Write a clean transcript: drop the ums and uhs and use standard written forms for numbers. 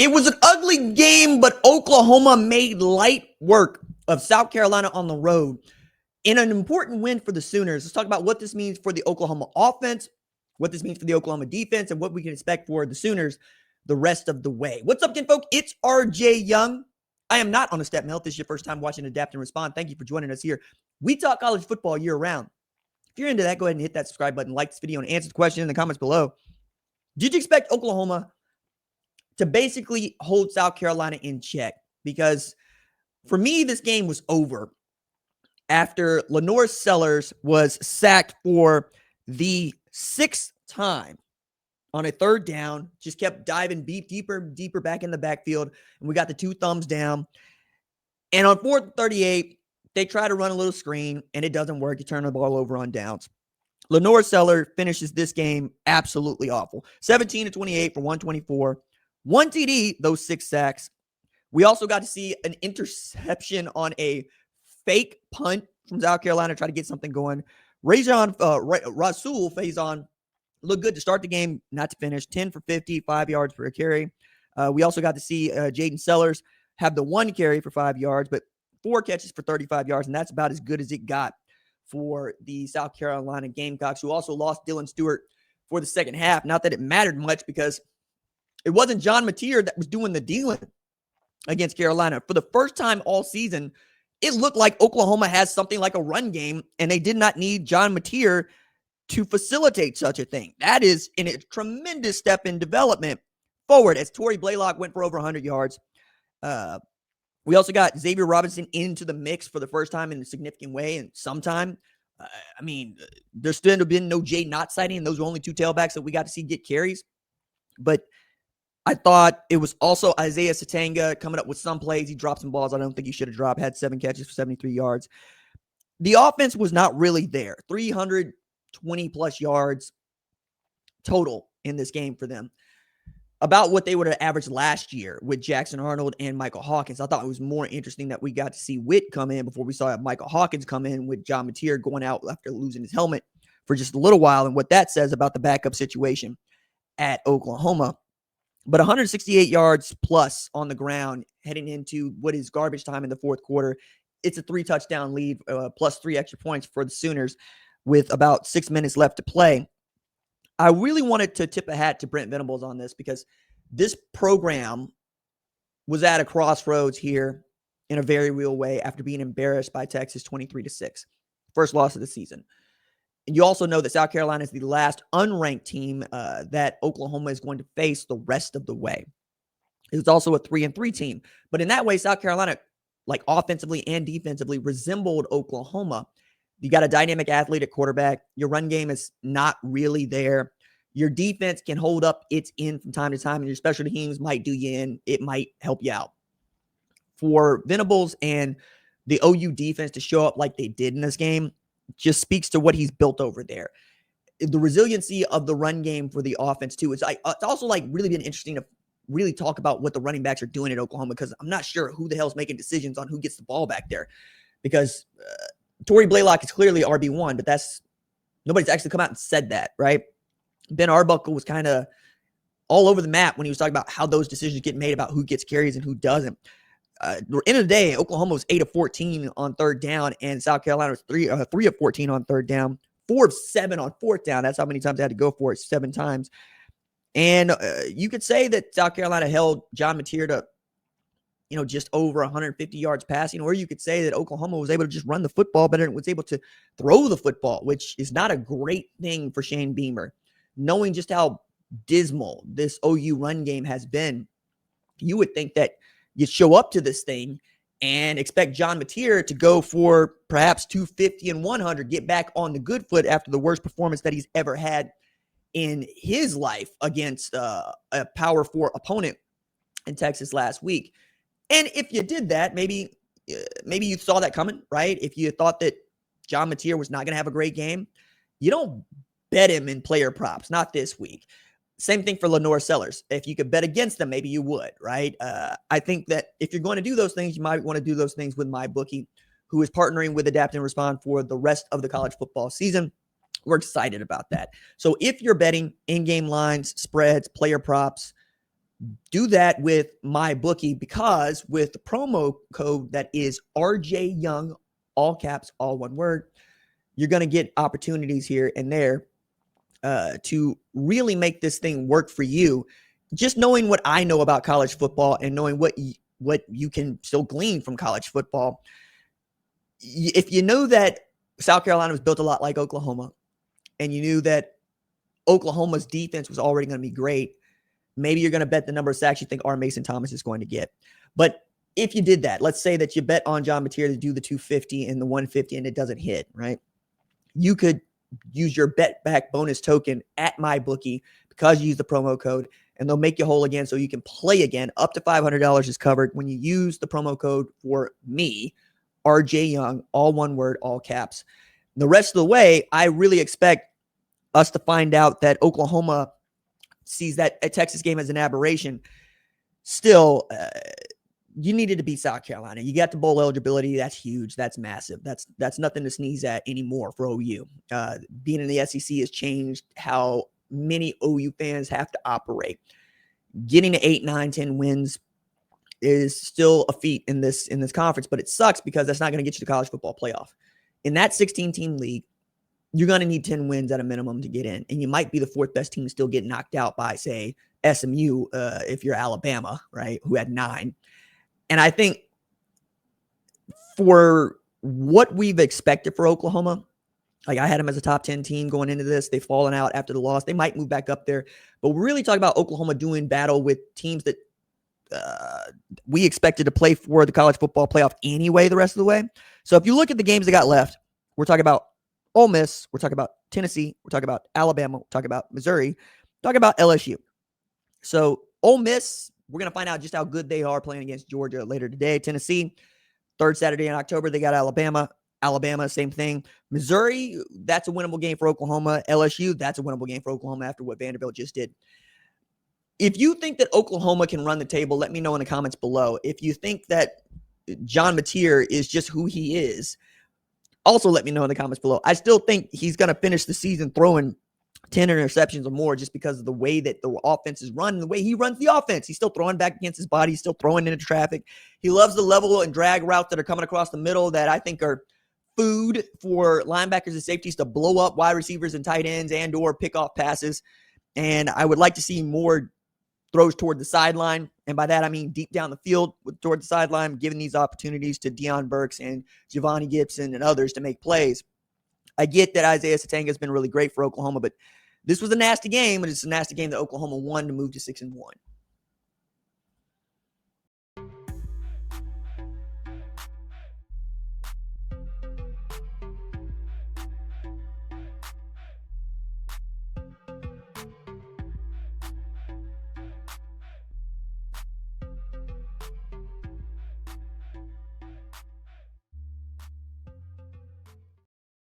It was an ugly game, but Oklahoma made light work of South Carolina on the road in an important win for the Sooners. Let's talk about what this means for the Oklahoma offense, what this means for the Oklahoma defense, and what we can expect for the Sooners the rest of the way. What's up, kinfolk? It's RJ Young. I am not on a step mill. If this is your first time watching Adapt and Respond, thank you for joining us here. We talk college football year round. If you're into that, go ahead and hit that subscribe button, like this video, and answer the question in the comments below. Did you expect Oklahoma to basically hold South Carolina in check? Because for me, this game was over after Lenore Sellers was sacked for the 6th time on a 3rd down, just kept diving deeper back in the backfield, and we got the 2 thumbs down. And on 4th and 38, they try to run a little screen, and it doesn't work. You turn the ball over on downs. Lenore Sellers finishes this game absolutely awful. 17-28 for 124. 1 TD, those 6 sacks. We also got to see an interception on a fake punt from South Carolina, try to get something going. Rasul Faison looked good to start the game, not to finish. 10 for 50, 5 yards per carry. We also got to see Jaden Sellers have the 1 carry for 5 yards, but 4 catches for 35 yards, and that's about as good as it got for the South Carolina Gamecocks, who also lost Dylan Stewart for the second half. Not that it mattered much, because it wasn't John Mateer that was doing the dealing against Carolina. For the first time all season, it looked like Oklahoma has something like a run game, and they did not need John Mateer to facilitate such a thing. That is a tremendous step in development forward, as Tory Blaylock went for over 100 yards. We also got Xavier Robinson into the mix for the first time in a significant way in some time. There's still been no Jay Knott sighting, and those were only 2 tailbacks that we got to see get carries. But I thought it was also Isaiah Satanga coming up with some plays. He dropped some balls I don't think he should have dropped. Had 7 catches for 73 yards. The offense was not really there. 320-plus yards total in this game for them. About what they would have averaged last year with Jackson Arnold and Michael Hawkins. I thought it was more interesting that we got to see Witt come in before we saw Michael Hawkins come in, with John Mateer going out after losing his helmet for just a little while, and what that says about the backup situation at Oklahoma. But 168 yards plus on the ground heading into what is garbage time in the 4th quarter. It's a 3-touchdown lead, plus 3 extra points for the Sooners with about 6 minutes left to play. I really wanted to tip a hat to Brent Venables on this, because this program was at a crossroads here in a very real way after being embarrassed by Texas 23-6. First loss of the season. And you also know that South Carolina is the last unranked team that Oklahoma is going to face the rest of the way. It's also a 3-3 team. But in that way, South Carolina, like offensively and defensively, resembled Oklahoma. You got a dynamic athlete at quarterback. Your run game is not really there. Your defense can hold up its end from time to time, and your special teams might do you in. It might help you out. For Venables and the OU defense to show up like they did in this game just speaks to what he's built over there. The resiliency of the run game for the offense, too. It's also really been interesting to really talk about what the running backs are doing at Oklahoma, because I'm not sure who the hell's making decisions on who gets the ball back there. Because Tory Blaylock is clearly RB1, but nobody's actually come out and said that, right? Ben Arbuckle was kind of all over the map when he was talking about how those decisions get made about who gets carries and who doesn't. At the end of the day, Oklahoma was 8 of 14 on 3rd down, and South Carolina was 3 of 14 on 3rd down, 4 of 7 on 4th down. That's how many times they had to go for it, 7 times. And you could say that South Carolina held John Mateer to just over 150 yards passing, or you could say that Oklahoma was able to just run the football better and was able to throw the football, which is not a great thing for Shane Beamer. Knowing just how dismal this OU run game has been, you would think that you show up to this thing and expect John Mateer to go for perhaps 250 and 100, get back on the good foot after the worst performance that he's ever had in his life against a Power 4 opponent in Texas last week. And if you did that, maybe you saw that coming, right? If you thought that John Mateer was not going to have a great game, you don't bet him in player props, not this week. Same thing for Lenore Sellers. If you could bet against them, maybe you would, right? I think that if you're going to do those things, you might want to do those things with MyBookie, who is partnering with Adapt and Respond for the rest of the college football season. We're excited about that. So if you're betting in-game lines, spreads, player props, Do that with my bookie, because with the promo code that is RJ Young, all caps, all one word, you're going to get opportunities here and there to really make this thing work for you. Just knowing what I know about college football and knowing what you can still glean from college football. If you know that South Carolina was built a lot like Oklahoma, and you knew that Oklahoma's defense was already going to be great, maybe you're going to bet the number of sacks you think R. Mason Thomas is going to get. But if you did that, let's say that you bet on John Mateer to do the 250 and the 150 and it doesn't hit, right? You could use your bet back bonus token at MyBookie because you use the promo code, and they'll make you whole again so you can play again. Up to $500 is covered when you use the promo code for me, RJ Young, all one word, all caps. The rest of the way, I really expect us to find out that Oklahoma sees that a Texas game as an aberration. Still, you needed to beat South Carolina. You got the bowl eligibility. That's huge. That's massive. That's nothing to sneeze at anymore for OU. Being in the SEC has changed how many OU fans have to operate. Getting to 8, 9, 10 wins is still a feat in this conference, but it sucks because that's not going to get you to college football playoff. In that 16-team league, you're going to need 10 wins at a minimum to get in. And you might be the fourth best team to still get knocked out by, say, SMU, if you're Alabama, right, who had 9. And I think for what we've expected for Oklahoma, like I had them as a top 10 team going into this. They've fallen out after the loss. They might move back up there. But we're really talking about Oklahoma doing battle with teams that we expected to play for the college football playoff anyway the rest of the way. So if you look at the games that got left, we're talking about Ole Miss, we're talking about Tennessee, we're talking about Alabama, we're talking about Missouri, we're talking about LSU. So Ole Miss, we're going to find out just how good they are playing against Georgia later today. Tennessee, third Saturday in October, they got Alabama. Alabama, same thing. Missouri, that's a winnable game for Oklahoma. LSU, that's a winnable game for Oklahoma after what Vanderbilt just did. If you think that Oklahoma can run the table, let me know in the comments below. If you think that John Mateer is just who he is, also let me know in the comments below. I still think he's going to finish the season throwing 10 interceptions or more just because of the way that the offense is run and the way he runs the offense. He's still throwing back against his body. He's still throwing into traffic. He loves the level and drag routes that are coming across the middle that I think are food for linebackers and safeties to blow up wide receivers and tight ends and or pick off passes. And I would like to see more throws toward the sideline. And by that, I mean deep down the field toward the sideline, giving these opportunities to Deion Burks and Giovanni Gibson and others to make plays. I get that Isaiah Satanga has been really great for Oklahoma, but this was a nasty game, and it's a nasty game that Oklahoma won to move to 6-1.